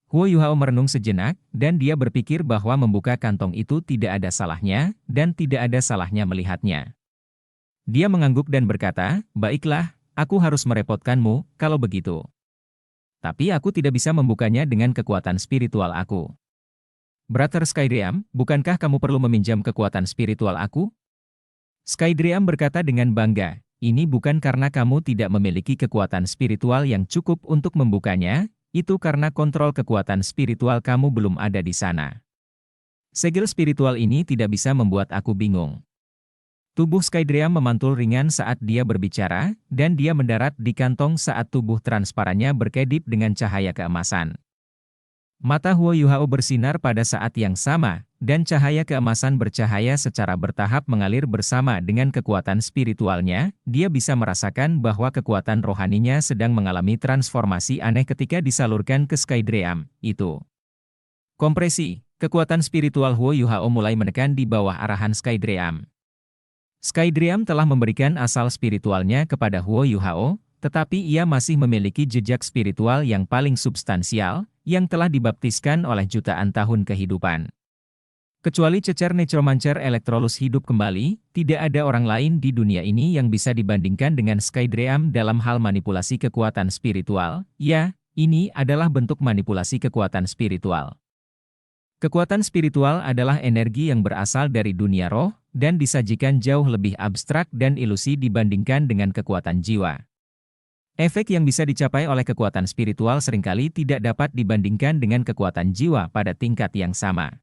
Huo Yuhao merenung sejenak, dan dia berpikir bahwa membuka kantong itu tidak ada salahnya, dan tidak ada salahnya melihatnya. Dia mengangguk dan berkata, "Baiklah, aku harus merepotkanmu, kalau begitu. Tapi aku tidak bisa membukanya dengan kekuatan spiritual aku." "Brother Skydream, bukankah kamu perlu meminjam kekuatan spiritual aku?" Skydream berkata dengan bangga, "Ini bukan karena kamu tidak memiliki kekuatan spiritual yang cukup untuk membukanya, itu karena kontrol kekuatan spiritual kamu belum ada di sana. Segel spiritual ini tidak bisa membuat aku bingung." Tubuh Skydream memantul ringan saat dia berbicara, dan dia mendarat di kantong saat tubuh transparannya berkedip dengan cahaya keemasan. Mata Huo Yuhao bersinar pada saat yang sama, dan cahaya keemasan bercahaya secara bertahap mengalir bersama dengan kekuatan spiritualnya. Dia bisa merasakan bahwa kekuatan rohaninya sedang mengalami transformasi aneh ketika disalurkan ke Skydream itu. Kompresi, kekuatan spiritual Huo Yuhao mulai menekan di bawah arahan Skydream. Skydream telah memberikan asal spiritualnya kepada Huo Yuhao, tetapi ia masih memiliki jejak spiritual yang paling substansial, yang telah dibaptiskan oleh jutaan tahun kehidupan. Kecuali cecer necromancer Electrolus hidup kembali, tidak ada orang lain di dunia ini yang bisa dibandingkan dengan Skydream dalam hal manipulasi kekuatan spiritual. Ya, ini adalah bentuk manipulasi kekuatan spiritual. Kekuatan spiritual adalah energi yang berasal dari dunia roh, dan disajikan jauh lebih abstrak dan ilusi dibandingkan dengan kekuatan jiwa. Efek yang bisa dicapai oleh kekuatan spiritual seringkali tidak dapat dibandingkan dengan kekuatan jiwa pada tingkat yang sama.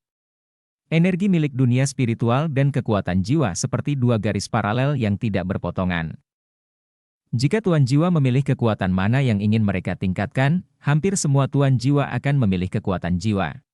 Energi milik dunia spiritual dan kekuatan jiwa seperti dua garis paralel yang tidak berpotongan. Jika tuan jiwa memilih kekuatan mana yang ingin mereka tingkatkan, hampir semua tuan jiwa akan memilih kekuatan jiwa.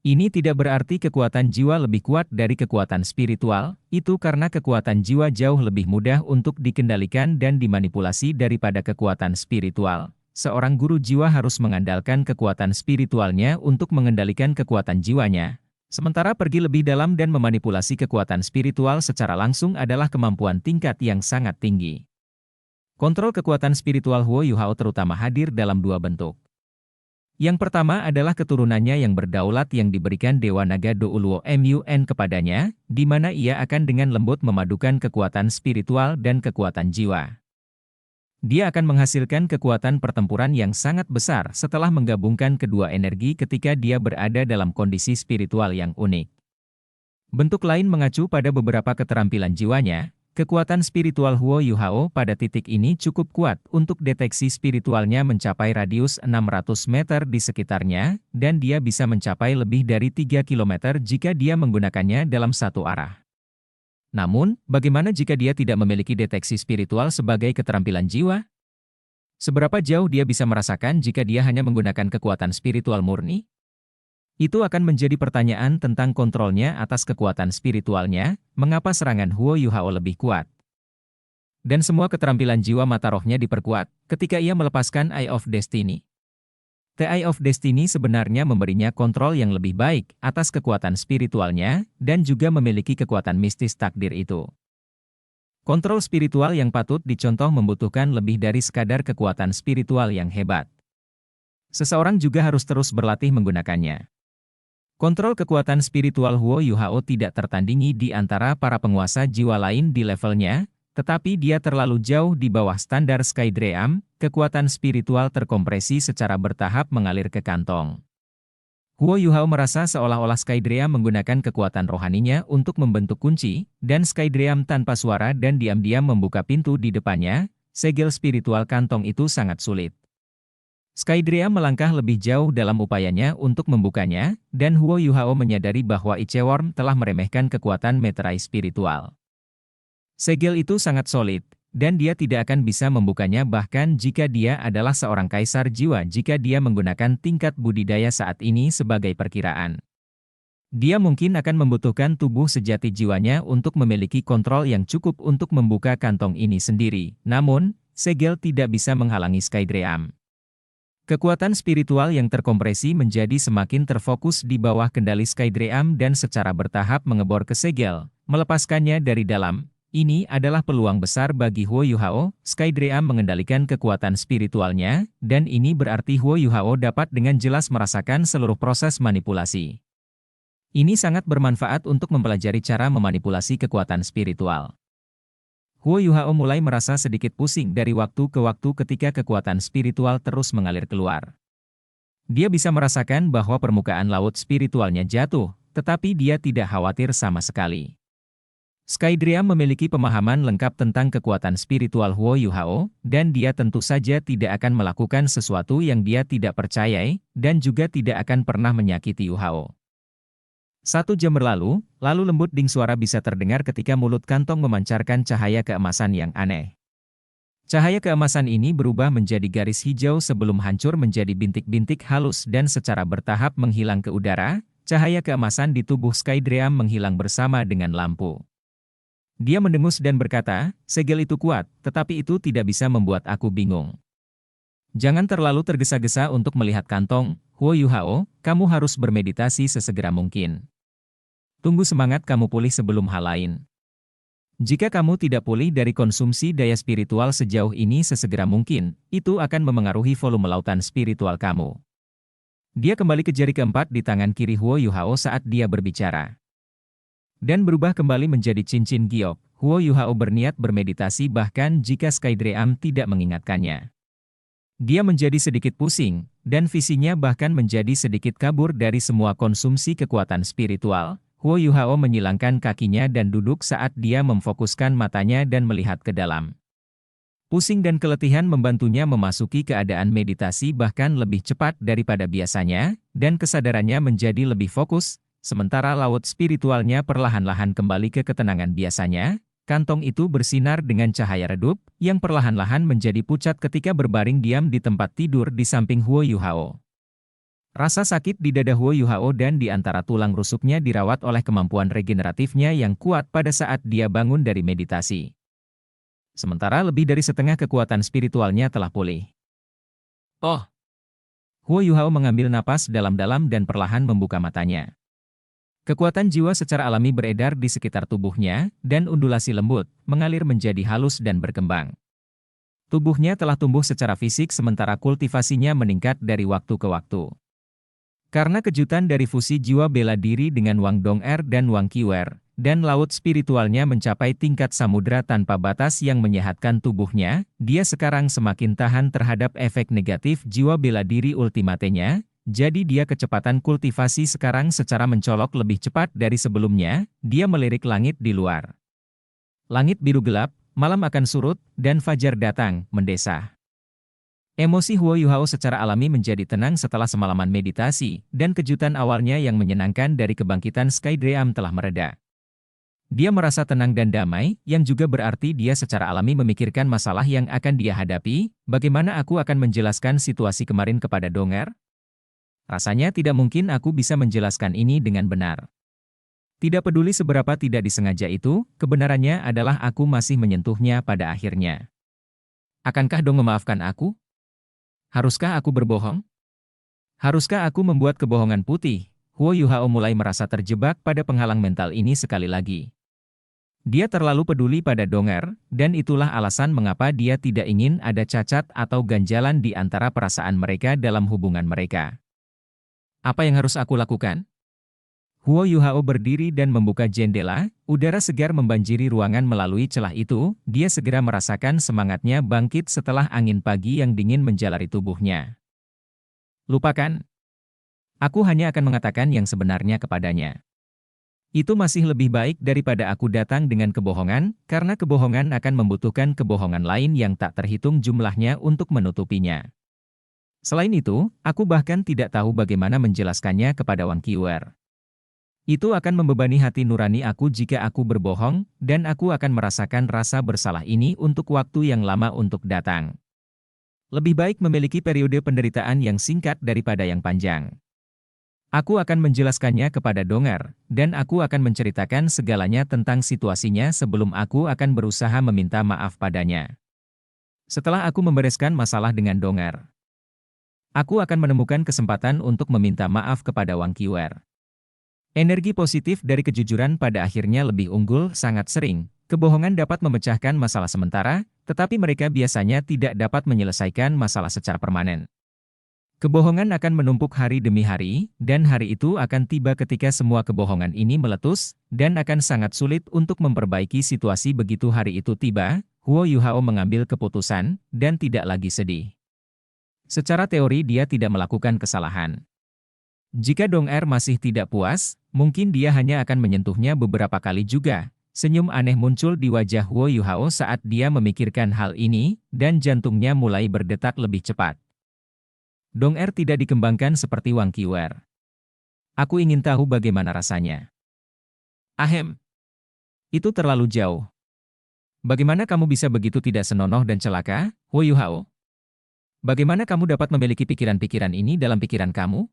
Ini tidak berarti kekuatan jiwa lebih kuat dari kekuatan spiritual, itu karena kekuatan jiwa jauh lebih mudah untuk dikendalikan dan dimanipulasi daripada kekuatan spiritual. Seorang guru jiwa harus mengandalkan kekuatan spiritualnya untuk mengendalikan kekuatan jiwanya. Sementara pergi lebih dalam dan memanipulasi kekuatan spiritual secara langsung adalah kemampuan tingkat yang sangat tinggi. Kontrol kekuatan spiritual Huo Yuhao terutama hadir dalam dua bentuk. Yang pertama adalah keturunannya yang berdaulat yang diberikan Dewa Naga Douluo Mun kepadanya, di mana ia akan dengan lembut memadukan kekuatan spiritual dan kekuatan jiwa. Dia akan menghasilkan kekuatan pertempuran yang sangat besar setelah menggabungkan kedua energi ketika dia berada dalam kondisi spiritual yang unik. Bentuk lain mengacu pada beberapa keterampilan jiwanya. Kekuatan spiritual Huo Yuhao pada titik ini cukup kuat untuk deteksi spiritualnya mencapai radius 600 meter di sekitarnya, dan dia bisa mencapai lebih dari 3 km jika dia menggunakannya dalam satu arah. Namun, bagaimana jika dia tidak memiliki deteksi spiritual sebagai keterampilan jiwa? Seberapa jauh dia bisa merasakan jika dia hanya menggunakan kekuatan spiritual murni? Itu akan menjadi pertanyaan tentang kontrolnya atas kekuatan spiritualnya, mengapa serangan Huo Yuhao lebih kuat. Dan semua keterampilan jiwa mata rohnya diperkuat, ketika ia melepaskan Eye of Destiny. The Eye of Destiny sebenarnya memberinya kontrol yang lebih baik atas kekuatan spiritualnya, dan juga memiliki kekuatan mistis takdir itu. Kontrol spiritual yang patut dicontoh membutuhkan lebih dari sekadar kekuatan spiritual yang hebat. Seseorang juga harus terus berlatih menggunakannya. Kontrol kekuatan spiritual Huo Yuhao tidak tertandingi di antara para penguasa jiwa lain di levelnya, tetapi dia terlalu jauh di bawah standar Skydream. Kekuatan spiritual terkompresi secara bertahap mengalir ke kantong. Huo Yuhao merasa seolah-olah Skydream menggunakan kekuatan rohaninya untuk membentuk kunci, dan Skydream tanpa suara dan diam-diam membuka pintu di depannya. Segel spiritual kantong itu sangat sulit. Skydream melangkah lebih jauh dalam upayanya untuk membukanya, dan Huo Yuhao menyadari bahwa Iceworm telah meremehkan kekuatan meterai spiritual. Segel itu sangat solid, dan dia tidak akan bisa membukanya bahkan jika dia adalah seorang kaisar jiwa jika dia menggunakan tingkat budidaya saat ini sebagai perkiraan. Dia mungkin akan membutuhkan tubuh sejati jiwanya untuk memiliki kontrol yang cukup untuk membuka kantong ini sendiri, namun, segel tidak bisa menghalangi Skydream. Kekuatan spiritual yang terkompresi menjadi semakin terfokus di bawah kendali Skydream dan secara bertahap mengebor ke segel, melepaskannya dari dalam. Ini adalah peluang besar bagi Huo Yuhao. Skydream mengendalikan kekuatan spiritualnya, dan ini berarti Huo Yuhao dapat dengan jelas merasakan seluruh proses manipulasi. Ini sangat bermanfaat untuk mempelajari cara memanipulasi kekuatan spiritual. Huo Yuhao mulai merasa sedikit pusing dari waktu ke waktu ketika kekuatan spiritual terus mengalir keluar. Dia bisa merasakan bahwa permukaan laut spiritualnya jatuh, tetapi dia tidak khawatir sama sekali. Skydream memiliki pemahaman lengkap tentang kekuatan spiritual Huo Yuhao, dan dia tentu saja tidak akan melakukan sesuatu yang dia tidak percayai, dan juga tidak akan pernah menyakiti Yuhao. 1 jam berlalu, lalu lembut ding suara bisa terdengar ketika mulut kantong memancarkan cahaya keemasan yang aneh. Cahaya keemasan ini berubah menjadi garis hijau sebelum hancur menjadi bintik-bintik halus dan secara bertahap menghilang ke udara. Cahaya keemasan di tubuh Skydream menghilang bersama dengan lampu. Dia mendengus dan berkata, segel itu kuat, tetapi itu tidak bisa membuat aku bingung. Jangan terlalu tergesa-gesa untuk melihat kantong, Huo Yuhao, kamu harus bermeditasi sesegera mungkin. Tunggu semangat kamu pulih sebelum hal lain. Jika kamu tidak pulih dari konsumsi daya spiritual sejauh ini sesegera mungkin, itu akan memengaruhi volume lautan spiritual kamu. Dia kembali ke jari keempat di tangan kiri Huo Yuhao saat dia berbicara. Dan berubah kembali menjadi cincin giok. Huo Yuhao berniat bermeditasi bahkan jika Skydream tidak mengingatkannya. Dia menjadi sedikit pusing, dan visinya bahkan menjadi sedikit kabur dari semua konsumsi kekuatan spiritual. Huo Yuhao menyilangkan kakinya dan duduk saat dia memfokuskan matanya dan melihat ke dalam. Pusing dan keletihan membantunya memasuki keadaan meditasi bahkan lebih cepat daripada biasanya, dan kesadarannya menjadi lebih fokus. Sementara laut spiritualnya perlahan-lahan kembali ke ketenangan biasanya, kantong itu bersinar dengan cahaya redup, yang perlahan-lahan menjadi pucat ketika berbaring diam di tempat tidur di samping Huo Yuhao. Rasa sakit di dada Huo Yuhao dan di antara tulang rusuknya dirawat oleh kemampuan regeneratifnya yang kuat pada saat dia bangun dari meditasi. Sementara lebih dari setengah kekuatan spiritualnya telah pulih. Oh! Huo Yuhao mengambil napas dalam-dalam dan perlahan membuka matanya. Kekuatan jiwa secara alami beredar di sekitar tubuhnya, dan undulasi lembut, mengalir menjadi halus dan berkembang. Tubuhnya telah tumbuh secara fisik sementara kultivasinya meningkat dari waktu ke waktu. Karena kejutan dari fusi jiwa bela diri dengan Wang Dong'er dan Wang Qiwer, dan laut spiritualnya mencapai tingkat samudra tanpa batas yang menyehatkan tubuhnya, dia sekarang semakin tahan terhadap efek negatif jiwa bela diri ultimatenya. Jadi dia kecepatan kultivasi sekarang secara mencolok lebih cepat dari sebelumnya, dia melirik langit di luar. Langit biru gelap, malam akan surut, dan fajar datang, mendesah. Emosi Huo Yuhao secara alami menjadi tenang setelah semalaman meditasi, dan kejutan awalnya yang menyenangkan dari kebangkitan Skydream telah mereda. Dia merasa tenang dan damai, yang juga berarti dia secara alami memikirkan masalah yang akan dia hadapi. Bagaimana aku akan menjelaskan situasi kemarin kepada Dong'er? Rasanya tidak mungkin aku bisa menjelaskan ini dengan benar. Tidak peduli seberapa tidak disengaja itu, kebenarannya adalah aku masih menyentuhnya pada akhirnya. Akankah Dong memaafkan aku? Haruskah aku berbohong? Haruskah aku membuat kebohongan putih? Huo Yuhao mulai merasa terjebak pada penghalang mental ini sekali lagi. Dia terlalu peduli pada Dong'er, dan itulah alasan mengapa dia tidak ingin ada cacat atau ganjalan di antara perasaan mereka dalam hubungan mereka. Apa yang harus aku lakukan? Huo Yuhao berdiri dan membuka jendela, udara segar membanjiri ruangan melalui celah itu, dia segera merasakan semangatnya bangkit setelah angin pagi yang dingin menjalari tubuhnya. Lupakan. Aku hanya akan mengatakan yang sebenarnya kepadanya. Itu masih lebih baik daripada aku datang dengan kebohongan, karena kebohongan akan membutuhkan kebohongan lain yang tak terhitung jumlahnya untuk menutupinya. Selain itu, aku bahkan tidak tahu bagaimana menjelaskannya kepada Wang Qiwer. Itu akan membebani hati nurani aku jika aku berbohong, dan aku akan merasakan rasa bersalah ini untuk waktu yang lama untuk datang. Lebih baik memiliki periode penderitaan yang singkat daripada yang panjang. Aku akan menjelaskannya kepada Dong'er, dan aku akan menceritakan segalanya tentang situasinya sebelum aku akan berusaha meminta maaf padanya. Setelah aku membereskan masalah dengan Dong'er, aku akan menemukan kesempatan untuk meminta maaf kepada Wang Qiwer. Energi positif dari kejujuran pada akhirnya lebih unggul. Sangat sering, kebohongan dapat memecahkan masalah sementara, tetapi mereka biasanya tidak dapat menyelesaikan masalah secara permanen. Kebohongan akan menumpuk hari demi hari, dan hari itu akan tiba ketika semua kebohongan ini meletus, dan akan sangat sulit untuk memperbaiki situasi begitu hari itu tiba. Huo Yuhao mengambil keputusan, dan tidak lagi sedih. Secara teori dia tidak melakukan kesalahan. Jika Dong Er masih tidak puas, mungkin dia hanya akan menyentuhnya beberapa kali juga. Senyum aneh muncul di wajah Huo Yuhao saat dia memikirkan hal ini, dan jantungnya mulai berdetak lebih cepat. Dong Er tidak dikembangkan seperti Wang Qiwer. Aku ingin tahu bagaimana rasanya. Ahem. Itu terlalu jauh. Bagaimana kamu bisa begitu tidak senonoh dan celaka, Huo Yuhao? Bagaimana kamu dapat memiliki pikiran-pikiran ini dalam pikiran kamu?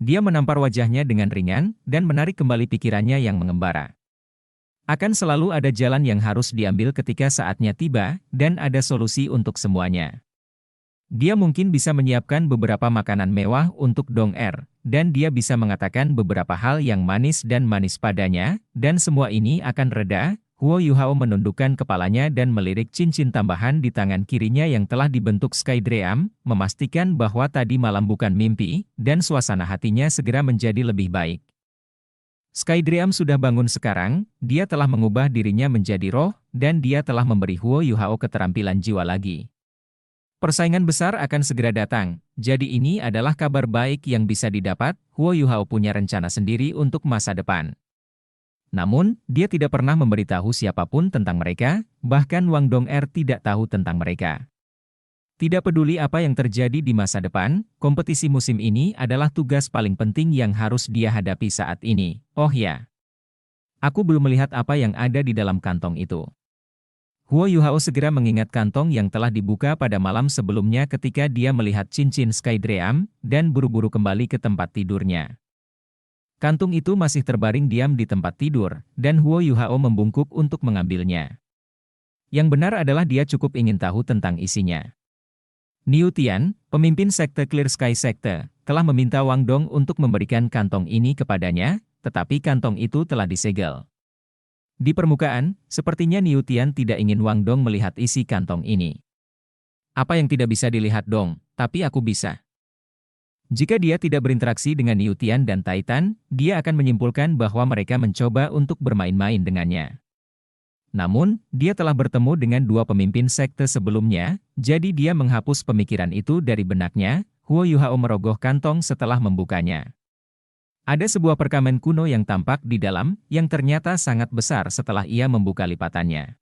Dia menampar wajahnya dengan ringan, dan menarik kembali pikirannya yang mengembara. Akan selalu ada jalan yang harus diambil ketika saatnya tiba, dan ada solusi untuk semuanya. Dia mungkin bisa menyiapkan beberapa makanan mewah untuk Dong Er, dan dia bisa mengatakan beberapa hal yang manis dan manis padanya, dan semua ini akan reda. Huo Yuhao menundukkan kepalanya dan melirik cincin tambahan di tangan kirinya yang telah dibentuk Sky Dream, memastikan bahwa tadi malam bukan mimpi, dan suasana hatinya segera menjadi lebih baik. Sky Dream sudah bangun sekarang, dia telah mengubah dirinya menjadi roh, dan dia telah memberi Huo Yuhao keterampilan jiwa lagi. Persaingan besar akan segera datang, jadi ini adalah kabar baik yang bisa didapat. Huo Yuhao punya rencana sendiri untuk masa depan. Namun, dia tidak pernah memberitahu siapapun tentang mereka, bahkan Wang Dong Er tidak tahu tentang mereka. Tidak peduli apa yang terjadi di masa depan, kompetisi musim ini adalah tugas paling penting yang harus dia hadapi saat ini. Oh ya, aku belum melihat apa yang ada di dalam kantong itu. Huo Yuhao segera mengingat kantong yang telah dibuka pada malam sebelumnya ketika dia melihat cincin Sky Dream, dan buru-buru kembali ke tempat tidurnya. Kantung itu masih terbaring diam di tempat tidur, dan Huo Yuhao membungkuk untuk mengambilnya. Yang benar adalah dia cukup ingin tahu tentang isinya. Niu Tian, pemimpin sekte Clear Sky Sekte, telah meminta Wang Dong untuk memberikan kantong ini kepadanya, tetapi kantong itu telah disegel. Di permukaan, sepertinya Niu Tian tidak ingin Wang Dong melihat isi kantong ini. Apa yang tidak bisa dilihat Dong, tapi aku bisa. Jika dia tidak berinteraksi dengan Niu Tian dan Titan, dia akan menyimpulkan bahwa mereka mencoba untuk bermain-main dengannya. Namun, dia telah bertemu dengan dua pemimpin sekte sebelumnya, jadi dia menghapus pemikiran itu dari benaknya. Huo Yuhao merogoh kantong setelah membukanya. Ada sebuah perkamen kuno yang tampak di dalam, yang ternyata sangat besar setelah ia membuka lipatannya.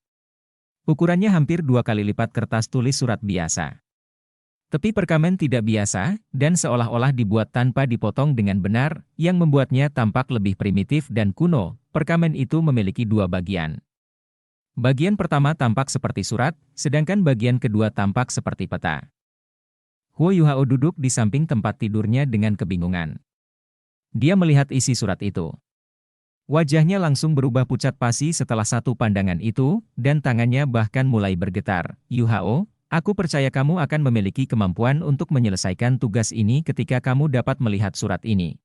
Ukurannya hampir 2 kali lipat kertas tulis surat biasa. Tepi perkamen tidak biasa, dan seolah-olah dibuat tanpa dipotong dengan benar, yang membuatnya tampak lebih primitif dan kuno. Perkamen itu memiliki 2 bagian. Bagian pertama tampak seperti surat, sedangkan bagian kedua tampak seperti peta. Huo Yuhao duduk di samping tempat tidurnya dengan kebingungan. Dia melihat isi surat itu. Wajahnya langsung berubah pucat pasi setelah satu pandangan itu, dan tangannya bahkan mulai bergetar. Yuhao, aku percaya kamu akan memiliki kemampuan untuk menyelesaikan tugas ini ketika kamu dapat melihat surat ini.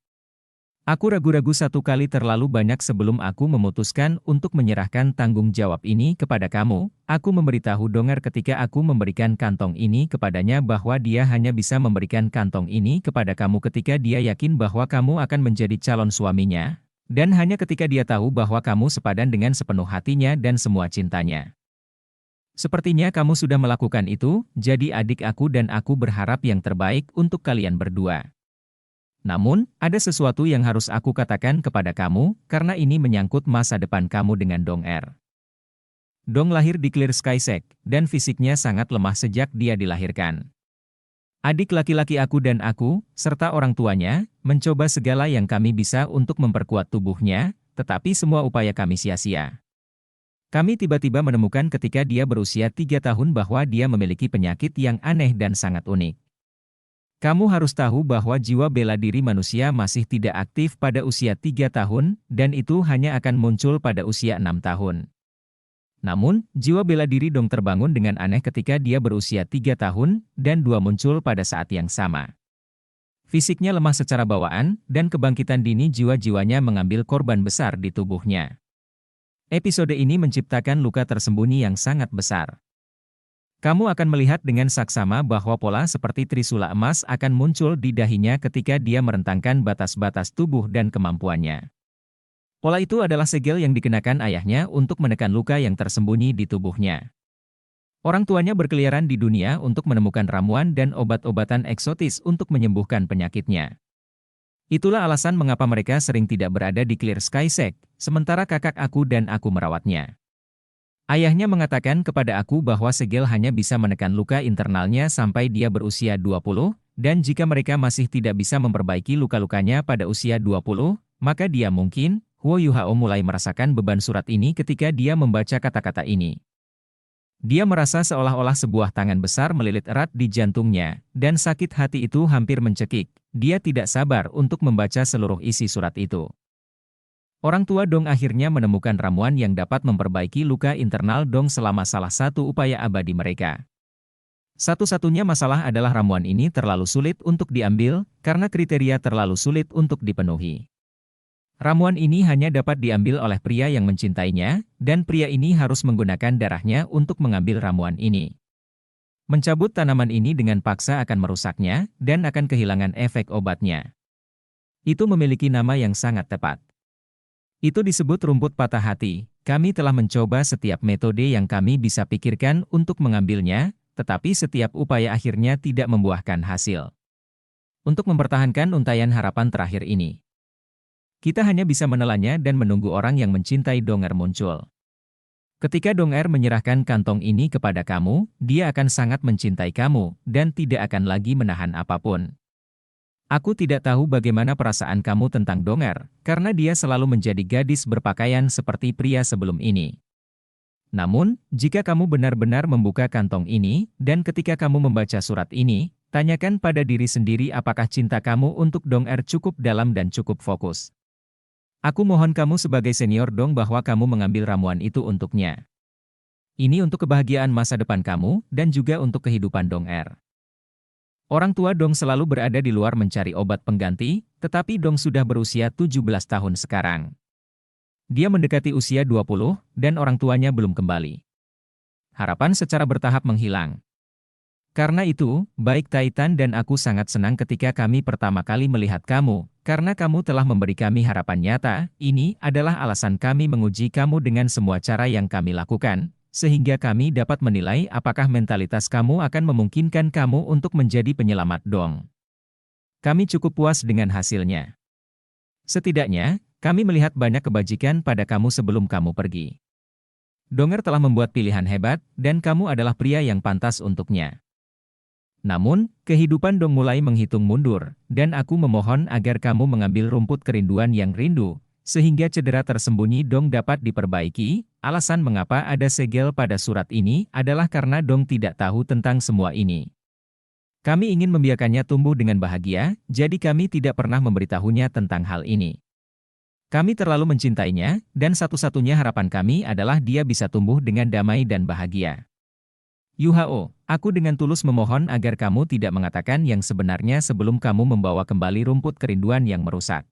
Aku ragu-ragu satu kali terlalu banyak sebelum aku memutuskan untuk menyerahkan tanggung jawab ini kepada kamu. Aku memberitahu Dong Er ketika aku memberikan kantong ini kepadanya bahwa dia hanya bisa memberikan kantong ini kepada kamu ketika dia yakin bahwa kamu akan menjadi calon suaminya, dan hanya ketika dia tahu bahwa kamu sepadan dengan sepenuh hatinya dan semua cintanya. Sepertinya kamu sudah melakukan itu, jadi adik aku dan aku berharap yang terbaik untuk kalian berdua. Namun, ada sesuatu yang harus aku katakan kepada kamu, karena ini menyangkut masa depan kamu dengan Dong Er. Dong lahir di Clear Sky Sect, dan fisiknya sangat lemah sejak dia dilahirkan. Adik laki-laki aku dan aku, serta orang tuanya, mencoba segala yang kami bisa untuk memperkuat tubuhnya, tetapi semua upaya kami sia-sia. Kami tiba-tiba menemukan ketika dia berusia 3 tahun bahwa dia memiliki penyakit yang aneh dan sangat unik. Kamu harus tahu bahwa jiwa bela diri manusia masih tidak aktif pada usia 3 tahun, dan itu hanya akan muncul pada usia 6 tahun. Namun, jiwa bela diri Dong terbangun dengan aneh ketika dia berusia 3 tahun, dan 2 muncul pada saat yang sama. Fisiknya lemah secara bawaan, dan kebangkitan dini jiwa-jiwanya mengambil korban besar di tubuhnya. Episode ini menciptakan luka tersembunyi yang sangat besar. Kamu akan melihat dengan saksama bahwa pola seperti trisula emas akan muncul di dahinya ketika dia merentangkan batas-batas tubuh dan kemampuannya. Pola itu adalah segel yang dikenakan ayahnya untuk menekan luka yang tersembunyi di tubuhnya. Orang tuanya berkeliaran di dunia untuk menemukan ramuan dan obat-obatan eksotis untuk menyembuhkan penyakitnya. Itulah alasan mengapa mereka sering tidak berada di Clear Sky Sect, sementara kakak aku dan aku merawatnya. Ayahnya mengatakan kepada aku bahwa segel hanya bisa menekan luka internalnya sampai dia berusia 20, dan jika mereka masih tidak bisa memperbaiki luka-lukanya pada usia 20, maka dia mungkin, Huo Yuhao mulai merasakan beban surat ini ketika dia membaca kata-kata ini. Dia merasa seolah-olah sebuah tangan besar melilit erat di jantungnya, dan sakit hati itu hampir mencekik. Dia tidak sabar untuk membaca seluruh isi surat itu. Orang tua Dong akhirnya menemukan ramuan yang dapat memperbaiki luka internal Dong selama salah satu upaya abadi mereka. Satu-satunya masalah adalah ramuan ini terlalu sulit untuk diambil, karena kriteria terlalu sulit untuk dipenuhi. Ramuan ini hanya dapat diambil oleh pria yang mencintainya, dan pria ini harus menggunakan darahnya untuk mengambil ramuan ini. Mencabut tanaman ini dengan paksa akan merusaknya, dan akan kehilangan efek obatnya. Itu memiliki nama yang sangat tepat. Itu disebut rumput patah hati. Kami telah mencoba setiap metode yang kami bisa pikirkan untuk mengambilnya, tetapi setiap upaya akhirnya tidak membuahkan hasil. Untuk mempertahankan untaian harapan terakhir ini, kita hanya bisa menelannya dan menunggu orang yang mencintai Dong Er muncul. Ketika Dong Er menyerahkan kantong ini kepada kamu, dia akan sangat mencintai kamu, dan tidak akan lagi menahan apapun. Aku tidak tahu bagaimana perasaan kamu tentang Dong Er, karena dia selalu menjadi gadis berpakaian seperti pria sebelum ini. Namun, jika kamu benar-benar membuka kantong ini, dan ketika kamu membaca surat ini, tanyakan pada diri sendiri apakah cinta kamu untuk Dong Er cukup dalam dan cukup fokus. Aku mohon kamu sebagai senior Dong bahwa kamu mengambil ramuan itu untuknya. Ini untuk kebahagiaan masa depan kamu, dan juga untuk kehidupan Dong Er. Orang tua Dong selalu berada di luar mencari obat pengganti, tetapi Dong sudah berusia 17 tahun sekarang. Dia mendekati usia 20, dan orang tuanya belum kembali. Harapan secara bertahap menghilang. Karena itu, baik Titan dan aku sangat senang ketika kami pertama kali melihat kamu, karena kamu telah memberi kami harapan nyata. Ini adalah alasan kami menguji kamu dengan semua cara yang kami lakukan, sehingga kami dapat menilai apakah mentalitas kamu akan memungkinkan kamu untuk menjadi penyelamat Dong. Kami cukup puas dengan hasilnya. Setidaknya, kami melihat banyak kebajikan pada kamu sebelum kamu pergi. Dong Er telah membuat pilihan hebat, dan kamu adalah pria yang pantas untuknya. Namun, kehidupan Dong mulai menghitung mundur, dan aku memohon agar kamu mengambil rumput kerinduan yang rindu, sehingga cedera tersembunyi Dong dapat diperbaiki. Alasan mengapa ada segel pada surat ini adalah karena Dong tidak tahu tentang semua ini. Kami ingin membiarkannya tumbuh dengan bahagia, jadi kami tidak pernah memberitahunya tentang hal ini. Kami terlalu mencintainya, dan satu-satunya harapan kami adalah dia bisa tumbuh dengan damai dan bahagia. Yuhao, aku dengan tulus memohon agar kamu tidak mengatakan yang sebenarnya sebelum kamu membawa kembali rumput kerinduan yang merusak.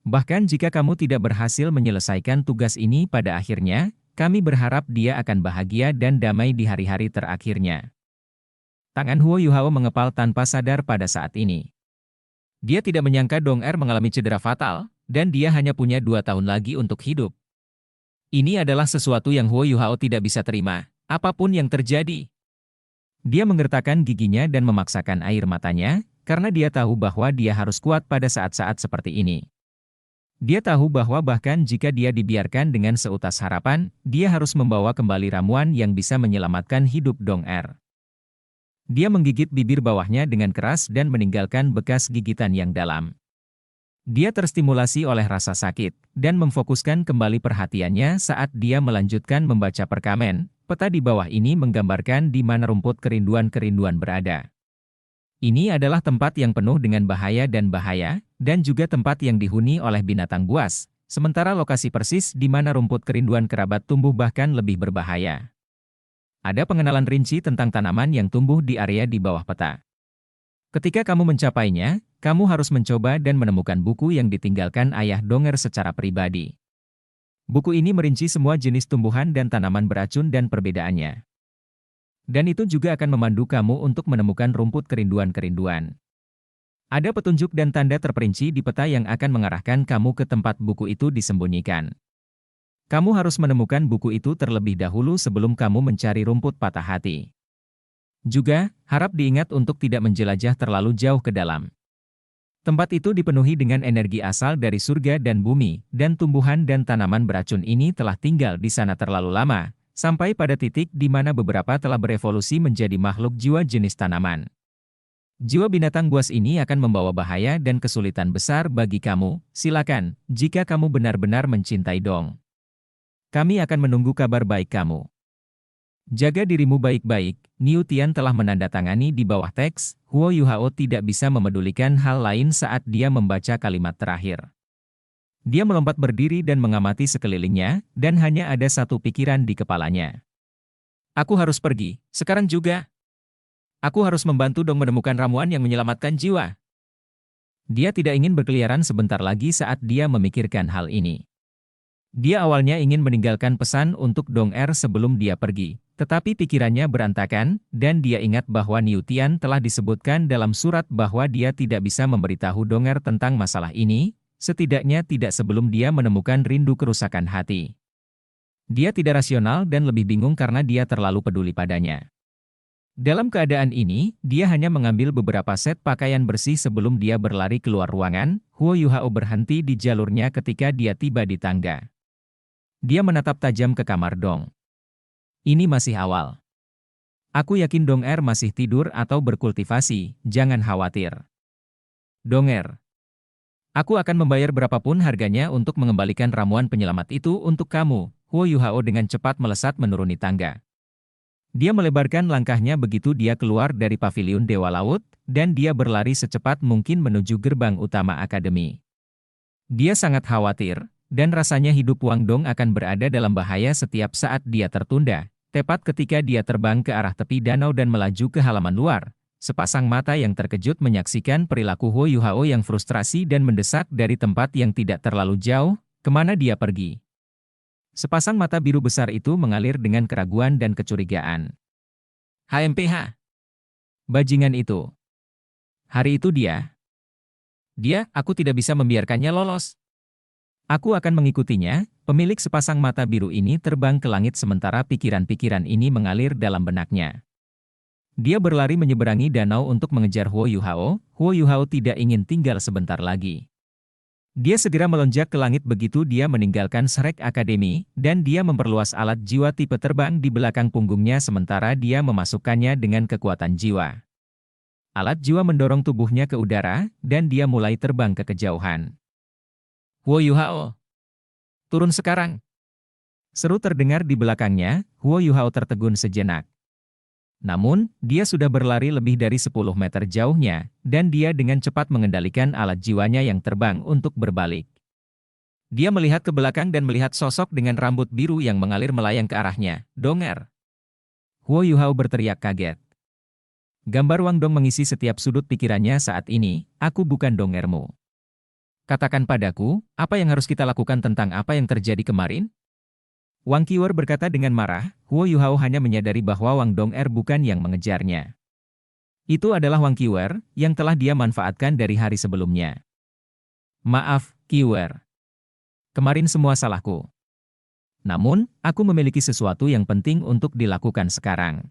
Bahkan jika kamu tidak berhasil menyelesaikan tugas ini pada akhirnya, kami berharap dia akan bahagia dan damai di hari-hari terakhirnya. Tangan Huo Yuhao mengepal tanpa sadar pada saat ini. Dia tidak menyangka Dong Er mengalami cedera fatal, dan dia hanya punya 2 tahun lagi untuk hidup. Ini adalah sesuatu yang Huo Yuhao tidak bisa terima, apapun yang terjadi. Dia menggertakkan giginya dan memaksakan air matanya, karena dia tahu bahwa dia harus kuat pada saat-saat seperti ini. Dia tahu bahwa bahkan jika dia dibiarkan dengan seutas harapan, dia harus membawa kembali ramuan yang bisa menyelamatkan hidup Dong Er. Dia menggigit bibir bawahnya dengan keras dan meninggalkan bekas gigitan yang dalam. Dia terstimulasi oleh rasa sakit, dan memfokuskan kembali perhatiannya saat dia melanjutkan membaca perkamen. Peta di bawah ini menggambarkan di mana rumput kerinduan-kerinduan berada. Ini adalah tempat yang penuh dengan bahaya, dan juga tempat yang dihuni oleh binatang buas, sementara lokasi persis di mana rumput kerinduan kerabat tumbuh bahkan lebih berbahaya. Ada pengenalan rinci tentang tanaman yang tumbuh di area di bawah peta. Ketika kamu mencapainya, kamu harus mencoba dan menemukan buku yang ditinggalkan ayah Donger secara pribadi. Buku ini merinci semua jenis tumbuhan dan tanaman beracun dan perbedaannya. Dan itu juga akan memandu kamu untuk menemukan rumput kerinduan-kerinduan. Ada petunjuk dan tanda terperinci di peta yang akan mengarahkan kamu ke tempat buku itu disembunyikan. Kamu harus menemukan buku itu terlebih dahulu sebelum kamu mencari rumput patah hati. Juga, harap diingat untuk tidak menjelajah terlalu jauh ke dalam. Tempat itu dipenuhi dengan energi asal dari surga dan bumi, dan tumbuhan dan tanaman beracun ini telah tinggal di sana terlalu lama, sampai pada titik di mana beberapa telah berevolusi menjadi makhluk jiwa jenis tanaman. Jiwa binatang buas ini akan membawa bahaya dan kesulitan besar bagi kamu. Silakan, jika kamu benar-benar mencintai Dong. Kami akan menunggu kabar baik kamu. Jaga dirimu baik-baik. Niu Tian telah menandatangani di bawah teks. Huo Yuhao tidak bisa memedulikan hal lain saat dia membaca kalimat terakhir. Dia melompat berdiri dan mengamati sekelilingnya, dan hanya ada satu pikiran di kepalanya. Aku harus pergi, sekarang juga. Aku harus membantu Dong menemukan ramuan yang menyelamatkan jiwa. Dia tidak ingin berkeliaran sebentar lagi saat dia memikirkan hal ini. Dia awalnya ingin meninggalkan pesan untuk Dong Er sebelum dia pergi, tetapi pikirannya berantakan, dan dia ingat bahwa Niu Tian telah disebutkan dalam surat bahwa dia tidak bisa memberitahu Dong Er tentang masalah ini, setidaknya tidak sebelum dia menemukan rindu kerusakan hati. Dia tidak rasional dan lebih bingung karena dia terlalu peduli padanya. Dalam keadaan ini, dia hanya mengambil beberapa set pakaian bersih sebelum dia berlari keluar ruangan. Huo Yuhao berhenti di jalurnya ketika dia tiba di tangga. Dia menatap tajam ke kamar Dong. Ini masih awal. Aku yakin Dong Er masih tidur atau berkultivasi, jangan khawatir. Dong Er. Aku akan membayar berapapun harganya untuk mengembalikan ramuan penyelamat itu untuk kamu. Huo Yuhao dengan cepat melesat menuruni tangga. Dia melebarkan langkahnya begitu dia keluar dari paviliun Dewa Laut, dan dia berlari secepat mungkin menuju gerbang utama akademi. Dia sangat khawatir, dan rasanya hidup Wang Dong akan berada dalam bahaya setiap saat dia tertunda. Tepat ketika dia terbang ke arah tepi danau dan melaju ke halaman luar, sepasang mata yang terkejut menyaksikan perilaku Huo Yuhao yang frustrasi dan mendesak dari tempat yang tidak terlalu jauh, kemana dia pergi. Sepasang mata biru besar itu mengalir dengan keraguan dan kecurigaan. HMPH. Bajingan itu. Hari itu aku tidak bisa membiarkannya lolos. Aku akan mengikutinya. Pemilik sepasang mata biru ini terbang ke langit sementara pikiran-pikiran ini mengalir dalam benaknya. Dia berlari menyeberangi danau untuk mengejar Huo Yuhao. Huo Yuhao tidak ingin tinggal sebentar lagi. Dia segera melonjak ke langit begitu dia meninggalkan Shrek Academy, dan dia memperluas alat jiwa tipe terbang di belakang punggungnya sementara dia memasukkannya dengan kekuatan jiwa. Alat jiwa mendorong tubuhnya ke udara, dan dia mulai terbang ke kejauhan. Huo Yuhao, turun sekarang. Seru terdengar di belakangnya. Huo Yuhao tertegun sejenak. Namun, dia sudah berlari lebih dari 10 meter jauhnya, dan dia dengan cepat mengendalikan alat jiwanya yang terbang untuk berbalik. Dia melihat ke belakang dan melihat sosok dengan rambut biru yang mengalir melayang ke arahnya. Dong Er. Huo Yuhao berteriak kaget. Gambar Wang Dong mengisi setiap sudut pikirannya saat ini. Aku bukan Dong Er-mu. Katakan padaku, apa yang harus kita lakukan tentang apa yang terjadi kemarin? Wang Qiwer berkata dengan marah. Huo Yuhao hanya menyadari bahwa Wang Dong Er bukan yang mengejarnya. Itu adalah Wang Qiwer, yang telah dia manfaatkan dari hari sebelumnya. Maaf, Qiwer. Kemarin semua salahku. Namun, aku memiliki sesuatu yang penting untuk dilakukan sekarang.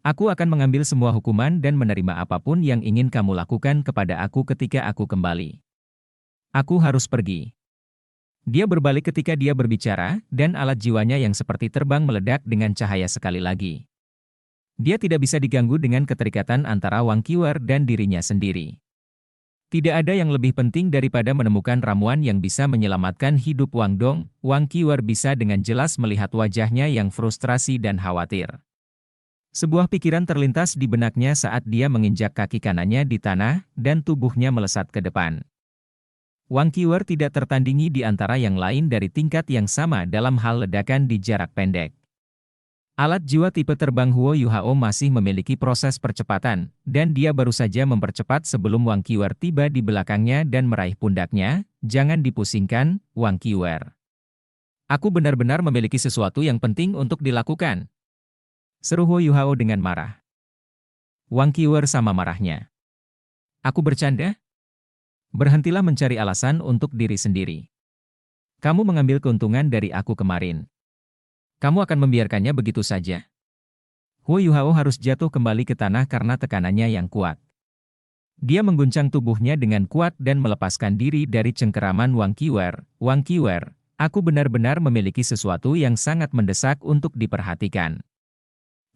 Aku akan mengambil semua hukuman dan menerima apapun yang ingin kamu lakukan kepada aku ketika aku kembali. Aku harus pergi. Dia berbalik ketika dia berbicara, dan alat jiwanya yang seperti terbang meledak dengan cahaya sekali lagi. Dia tidak bisa diganggu dengan keterikatan antara Wang Qiwer dan dirinya sendiri. Tidak ada yang lebih penting daripada menemukan ramuan yang bisa menyelamatkan hidup Wang Dong. Wang Qiwer bisa dengan jelas melihat wajahnya yang frustrasi dan khawatir. Sebuah pikiran terlintas di benaknya saat dia menginjak kaki kanannya di tanah, dan tubuhnya melesat ke depan. Wang Qiwer tidak tertandingi di antara yang lain dari tingkat yang sama dalam hal ledakan di jarak pendek. Alat jiwa tipe terbang Huo Yuhao masih memiliki proses percepatan, dan dia baru saja mempercepat sebelum Wang Qiwer tiba di belakangnya dan meraih pundaknya. Jangan dipusingkan, Wang Qiwer. Aku benar-benar memiliki sesuatu yang penting untuk dilakukan. Seru Huo Yuhao dengan marah. Wang Qiwer sama marahnya. Aku bercanda? Berhentilah mencari alasan untuk diri sendiri. Kamu mengambil keuntungan dari aku kemarin. Kamu akan membiarkannya begitu saja. Huo Yuhao harus jatuh kembali ke tanah karena tekanannya yang kuat. Dia mengguncang tubuhnya dengan kuat dan melepaskan diri dari cengkeraman Wang Qiwer. Wang Qiwer, aku benar-benar memiliki sesuatu yang sangat mendesak untuk diperhatikan.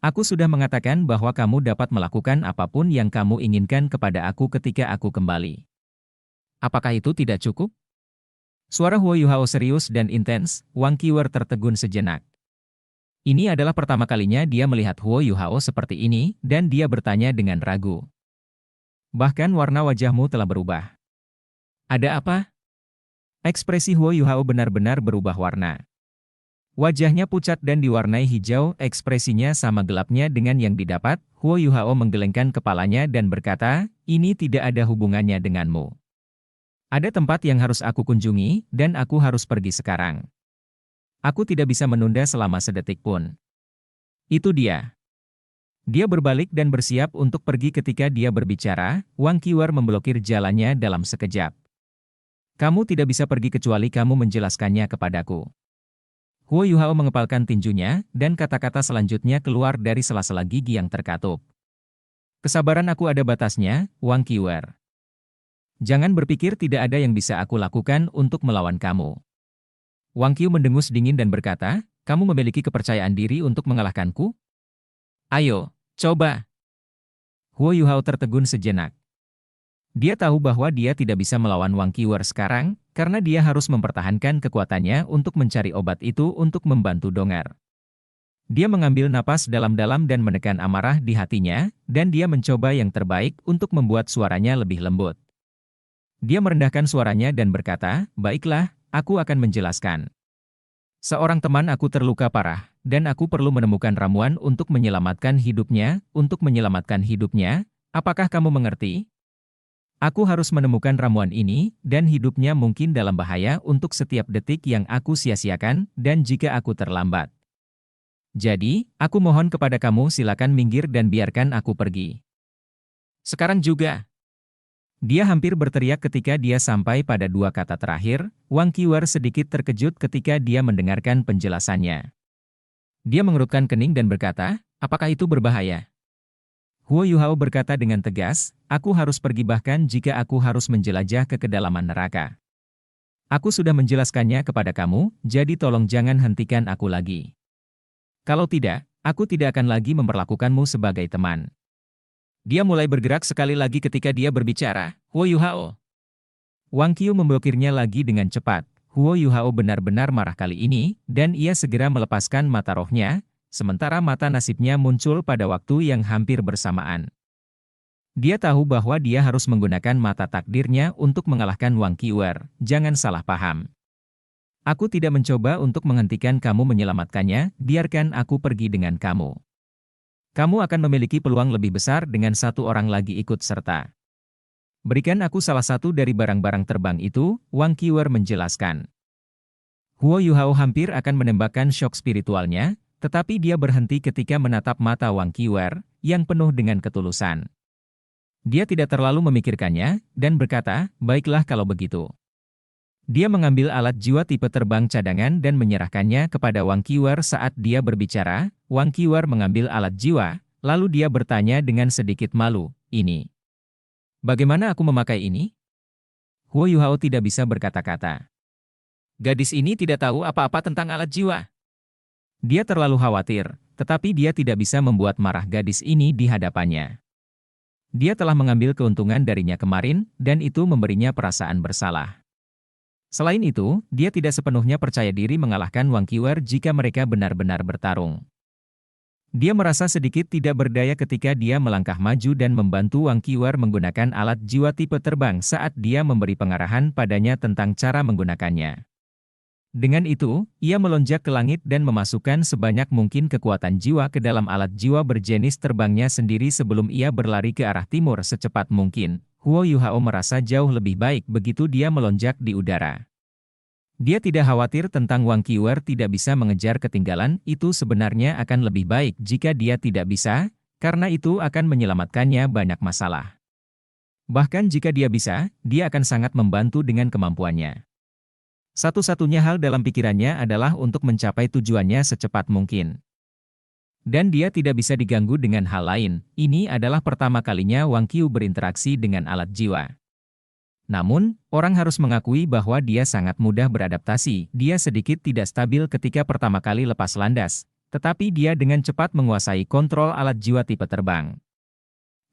Aku sudah mengatakan bahwa kamu dapat melakukan apapun yang kamu inginkan kepada aku ketika aku kembali. Apakah itu tidak cukup? Suara Huo Yuhao serius dan intens. Wang Qiwer tertegun sejenak. Ini adalah pertama kalinya dia melihat Huo Yuhao seperti ini, dan dia bertanya dengan ragu. Bahkan warna wajahmu telah berubah. Ada apa? Ekspresi Huo Yuhao benar-benar berubah warna. Wajahnya pucat dan diwarnai hijau, ekspresinya sama gelapnya dengan yang didapat. Huo Yuhao menggelengkan kepalanya dan berkata, ini tidak ada hubungannya denganmu. Ada tempat yang harus aku kunjungi, dan aku harus pergi sekarang. Aku tidak bisa menunda selama sedetik pun. Itu dia. Dia berbalik dan bersiap untuk pergi ketika dia berbicara. Wang Qiwer memblokir jalannya dalam sekejap. Kamu tidak bisa pergi kecuali kamu menjelaskannya kepadaku. Huo Yuhao mengepalkan tinjunya, dan kata-kata selanjutnya keluar dari sela-sela gigi yang terkatup. Kesabaran aku ada batasnya, Wang Qiwer. Jangan berpikir tidak ada yang bisa aku lakukan untuk melawan kamu. Wang Qiu mendengus dingin dan berkata, kamu memiliki kepercayaan diri untuk mengalahkanku? Ayo, coba. Huo Yuhao tertegun sejenak. Dia tahu bahwa dia tidak bisa melawan Wang Qiwer sekarang, karena dia harus mempertahankan kekuatannya untuk mencari obat itu untuk membantu Dong'er. Dia mengambil napas dalam-dalam dan menekan amarah di hatinya, dan dia mencoba yang terbaik untuk membuat suaranya lebih lembut. Dia merendahkan suaranya dan berkata, baiklah, aku akan menjelaskan. Seorang teman aku terluka parah, dan aku perlu menemukan ramuan untuk menyelamatkan hidupnya. Untuk menyelamatkan hidupnya, apakah kamu mengerti? Aku harus menemukan ramuan ini, dan hidupnya mungkin dalam bahaya untuk setiap detik yang aku sia-siakan, dan jika aku terlambat. Jadi, aku mohon kepada kamu silakan minggir dan biarkan aku pergi. Sekarang juga. Dia hampir berteriak ketika dia sampai pada dua kata terakhir. Wang Qiwer sedikit terkejut ketika dia mendengarkan penjelasannya. Dia mengerutkan kening dan berkata, apakah itu berbahaya? Huo Yuhao berkata dengan tegas, aku harus pergi bahkan jika aku harus menjelajah ke kedalaman neraka. Aku sudah menjelaskannya kepada kamu, jadi tolong jangan hentikan aku lagi. Kalau tidak, aku tidak akan lagi memperlakukanmu sebagai teman. Dia mulai bergerak sekali lagi ketika dia berbicara, Huo Yuhao. Wang Qiu memblokirnya lagi dengan cepat. Huo Yuhao benar-benar marah kali ini, dan ia segera melepaskan mata rohnya, sementara mata nasibnya muncul pada waktu yang hampir bersamaan. Dia tahu bahwa dia harus menggunakan mata takdirnya untuk mengalahkan Wang Qiwer. Jangan salah paham. Aku tidak mencoba untuk menghentikan kamu menyelamatkannya, biarkan aku pergi dengan kamu. Kamu akan memiliki peluang lebih besar dengan satu orang lagi ikut serta. Berikan aku salah satu dari barang-barang terbang itu, Wang Qiwer menjelaskan. Huo Yuhao hampir akan menembakkan shock spiritualnya, tetapi dia berhenti ketika menatap mata Wang Qiwer, yang penuh dengan ketulusan. Dia tidak terlalu memikirkannya, dan berkata, baiklah kalau begitu. Dia mengambil alat jiwa tipe terbang cadangan dan menyerahkannya kepada Wang Qiwer saat dia berbicara. Wang Qiwer mengambil alat jiwa, lalu dia bertanya dengan sedikit malu, ini. Bagaimana aku memakai ini? Huo Yuhao tidak bisa berkata-kata. Gadis ini tidak tahu apa-apa tentang alat jiwa. Dia terlalu khawatir, tetapi dia tidak bisa membuat marah gadis ini di hadapannya. Dia telah mengambil keuntungan darinya kemarin, dan itu memberinya perasaan bersalah. Selain itu, dia tidak sepenuhnya percaya diri mengalahkan Wang Qiwer jika mereka benar-benar bertarung. Dia merasa sedikit tidak berdaya ketika dia melangkah maju dan membantu Wang Qiwer menggunakan alat jiwa tipe terbang saat dia memberi pengarahan padanya tentang cara menggunakannya. Dengan itu, ia melonjak ke langit dan memasukkan sebanyak mungkin kekuatan jiwa ke dalam alat jiwa berjenis terbangnya sendiri sebelum ia berlari ke arah timur secepat mungkin. Huo Yuhao merasa jauh lebih baik begitu dia melonjak di udara. Dia tidak khawatir tentang Wang Qiwer tidak bisa mengejar ketinggalan, itu sebenarnya akan lebih baik jika dia tidak bisa, karena itu akan menyelamatkannya banyak masalah. Bahkan jika dia bisa, dia akan sangat membantu dengan kemampuannya. Satu-satunya hal dalam pikirannya adalah untuk mencapai tujuannya secepat mungkin. Dan dia tidak bisa diganggu dengan hal lain. Ini adalah pertama kalinya Wang Qiu berinteraksi dengan alat jiwa. Namun, orang harus mengakui bahwa dia sangat mudah beradaptasi. Dia sedikit tidak stabil ketika pertama kali lepas landas, tetapi dia dengan cepat menguasai kontrol alat jiwa tipe terbang.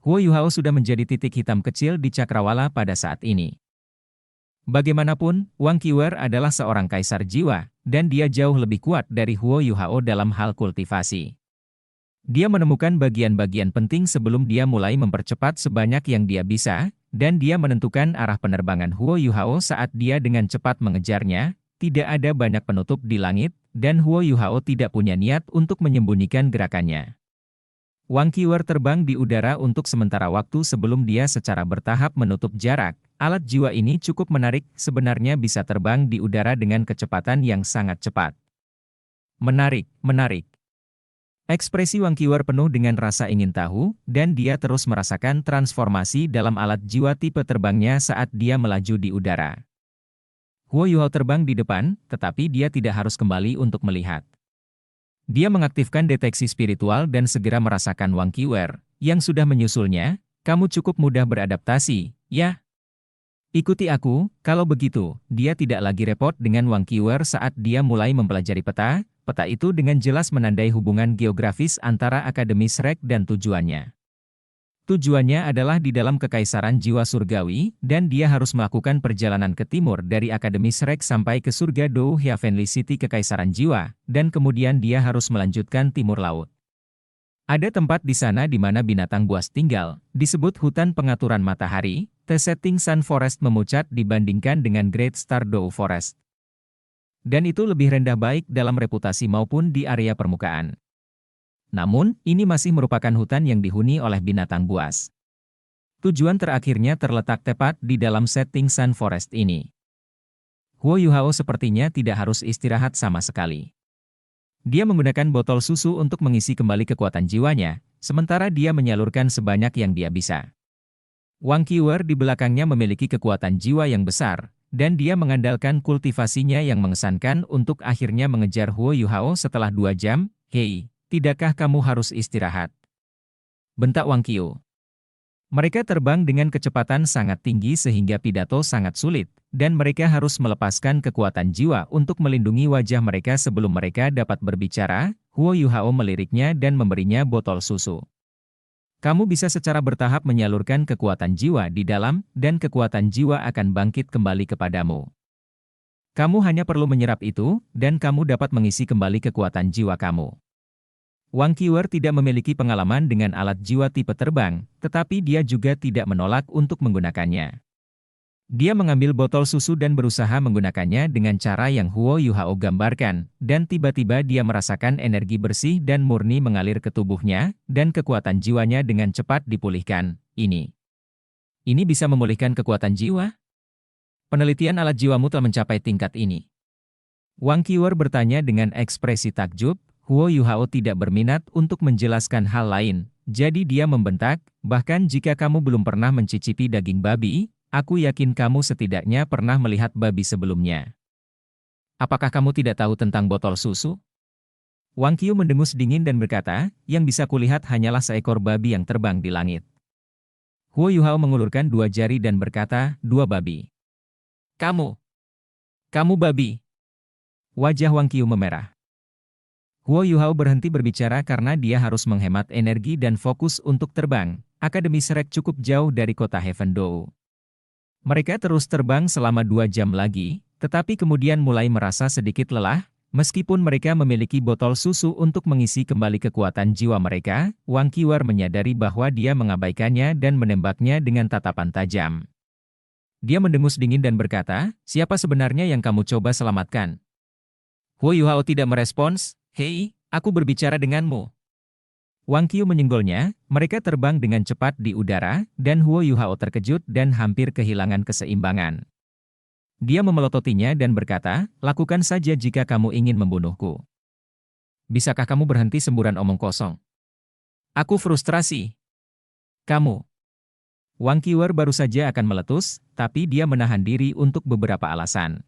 Huo Yuhao sudah menjadi titik hitam kecil di cakrawala pada saat ini. Bagaimanapun, Wang Qiwer adalah seorang kaisar jiwa, dan dia jauh lebih kuat dari Huo Yuhao dalam hal kultivasi. Dia menemukan bagian-bagian penting sebelum dia mulai mempercepat sebanyak yang dia bisa, dan dia menentukan arah penerbangan Huo Yuhao saat dia dengan cepat mengejarnya. Tidak ada banyak penutup di langit, dan Huo Yuhao tidak punya niat untuk menyembunyikan gerakannya. Wang Qiwer terbang di udara untuk sementara waktu sebelum dia secara bertahap menutup jarak. Alat jiwa ini cukup menarik, sebenarnya bisa terbang di udara dengan kecepatan yang sangat cepat. Menarik, menarik. Ekspresi Wang Qiwer penuh dengan rasa ingin tahu, dan dia terus merasakan transformasi dalam alat jiwa tipe terbangnya saat dia melaju di udara. Huo Yuhao terbang di depan, tetapi dia tidak harus kembali untuk melihat. Dia mengaktifkan deteksi spiritual dan segera merasakan Wang Qiwer, yang sudah menyusulnya. Kamu cukup mudah beradaptasi, ya? Ikuti aku. Kalau begitu, dia tidak lagi repot dengan Wang Qiwer saat dia mulai mempelajari peta. Peta itu dengan jelas menandai hubungan geografis antara Akademi Shrek dan tujuannya. Tujuannya adalah di dalam Kekaisaran Jiwa Surgawi, dan dia harus melakukan perjalanan ke timur dari Akademi Shrek sampai ke surga Dou Heavenly City Kekaisaran Jiwa, dan kemudian dia harus melanjutkan timur laut. Ada tempat di sana di mana binatang buas tinggal, disebut hutan pengaturan matahari. The Setting Sun Forest memucat dibandingkan dengan Great Star Dou Forest. Dan itu lebih rendah baik dalam reputasi maupun di area permukaan. Namun, ini masih merupakan hutan yang dihuni oleh binatang buas. Tujuan terakhirnya terletak tepat di dalam Setting Sun Forest ini. Huo Yuhao sepertinya tidak harus istirahat sama sekali. Dia menggunakan botol susu untuk mengisi kembali kekuatan jiwanya, sementara dia menyalurkan sebanyak yang dia bisa. Wang Qiwer di belakangnya memiliki kekuatan jiwa yang besar, dan dia mengandalkan kultivasinya yang mengesankan untuk akhirnya mengejar Huo Yuhao setelah 2 jam. Hei, tidakkah kamu harus istirahat? Bentak Wang Qiu. Mereka terbang dengan kecepatan sangat tinggi sehingga pidato sangat sulit, dan mereka harus melepaskan kekuatan jiwa untuk melindungi wajah mereka sebelum mereka dapat berbicara. Huo Yuhao meliriknya dan memberinya botol susu. Kamu bisa secara bertahap menyalurkan kekuatan jiwa di dalam, dan kekuatan jiwa akan bangkit kembali kepadamu. Kamu hanya perlu menyerap itu, dan kamu dapat mengisi kembali kekuatan jiwa kamu. Wang Qiwer tidak memiliki pengalaman dengan alat jiwa tipe terbang, tetapi dia juga tidak menolak untuk menggunakannya. Dia mengambil botol susu dan berusaha menggunakannya dengan cara yang Huo Yuhao gambarkan, dan tiba-tiba dia merasakan energi bersih dan murni mengalir ke tubuhnya, dan kekuatan jiwanya dengan cepat dipulihkan. Ini bisa memulihkan kekuatan jiwa? Penelitian alat jiwamu telah mencapai tingkat ini. Wang Qiwer bertanya dengan ekspresi takjub. Huo Yuhao tidak berminat untuk menjelaskan hal lain, jadi dia membentak, bahkan jika kamu belum pernah mencicipi daging babi, aku yakin kamu setidaknya pernah melihat babi sebelumnya. Apakah kamu tidak tahu tentang botol susu? Wang Qiu mendengus dingin dan berkata, yang bisa kulihat hanyalah seekor babi yang terbang di langit. Huo Yuhao mengulurkan 2 jari dan berkata, 2 babi. Kamu babi. Wajah Wang Qiu memerah. Huo Yuhao berhenti berbicara karena dia harus menghemat energi dan fokus untuk terbang. Akademi Shrek cukup jauh dari kota Heaven Dou. Mereka terus terbang selama 2 jam lagi, tetapi kemudian mulai merasa sedikit lelah. Meskipun mereka memiliki botol susu untuk mengisi kembali kekuatan jiwa mereka, Wang Qiwer menyadari bahwa dia mengabaikannya dan menembaknya dengan tatapan tajam. Dia mendengus dingin dan berkata, siapa sebenarnya yang kamu coba selamatkan? Huo Yuhao tidak merespons. Hei, aku berbicara denganmu. Wang Qiu menyenggolnya, mereka terbang dengan cepat di udara, dan Huo Yuhao terkejut dan hampir kehilangan keseimbangan. Dia memelototinya dan berkata, lakukan saja jika kamu ingin membunuhku. Bisakah kamu berhenti semburan omong kosong? Aku frustrasi. Kamu. Wang Qiu baru saja akan meletus, tapi dia menahan diri untuk beberapa alasan.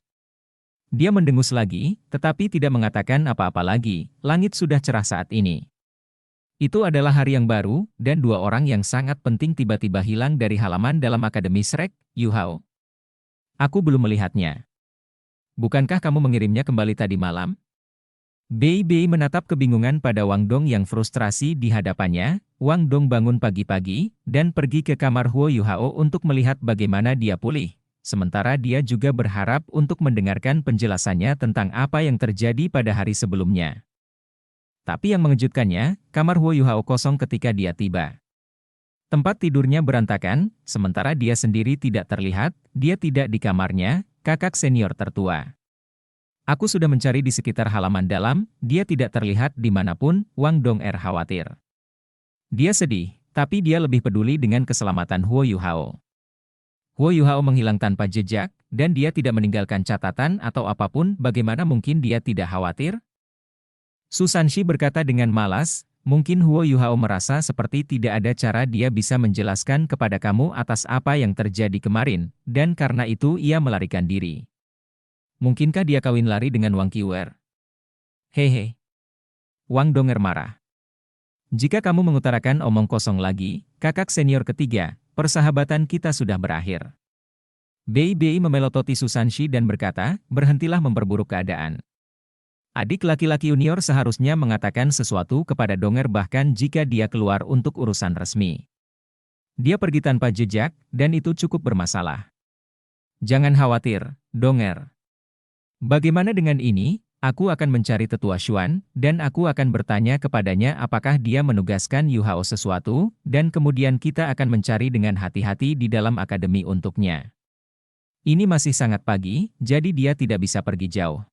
Dia mendengus lagi, tetapi tidak mengatakan apa-apa lagi. Langit sudah cerah saat ini. Itu adalah hari yang baru, dan dua orang yang sangat penting tiba-tiba hilang dari halaman dalam Akademi Shrek, Yuhao. Aku belum melihatnya. Bukankah kamu mengirimnya kembali tadi malam? Bei Bei menatap kebingungan pada Wang Dong yang frustrasi di hadapannya. Wang Dong bangun pagi-pagi, dan pergi ke kamar Huo Yuhao untuk melihat bagaimana dia pulih. Sementara dia juga berharap untuk mendengarkan penjelasannya tentang apa yang terjadi pada hari sebelumnya. Tapi yang mengejutkannya, kamar Huo Yuhao kosong ketika dia tiba. Tempat tidurnya berantakan, sementara dia sendiri tidak terlihat, dia tidak di kamarnya, kakak senior tertua. Aku sudah mencari di sekitar halaman dalam, dia tidak terlihat dimanapun. Wang Dong khawatir. Dia sedih, tapi dia lebih peduli dengan keselamatan Huo Yuhao. Huo Yuhao menghilang tanpa jejak, dan dia tidak meninggalkan catatan atau apapun. Bagaimana mungkin dia tidak khawatir? Su Sanxi berkata dengan malas, mungkin Huo Yuhao merasa seperti tidak ada cara dia bisa menjelaskan kepada kamu atas apa yang terjadi kemarin, dan karena itu ia melarikan diri. Mungkinkah dia kawin lari dengan Wang Qiu? Hehe. Wang Dong marah. Jika kamu mengutarakan omong kosong lagi, kakak senior ketiga, persahabatan kita sudah berakhir. Bei Bei memelototi Su Sanxi dan berkata, berhentilah memperburuk keadaan. Adik laki-laki junior seharusnya mengatakan sesuatu kepada Donger bahkan jika dia keluar untuk urusan resmi. Dia pergi tanpa jejak, dan itu cukup bermasalah. Jangan khawatir, Donger. Bagaimana dengan ini? Aku akan mencari tetua Xuan, dan aku akan bertanya kepadanya apakah dia menugaskan Yuhao sesuatu, dan kemudian kita akan mencari dengan hati-hati di dalam akademi untuknya. Ini masih sangat pagi, jadi dia tidak bisa pergi jauh.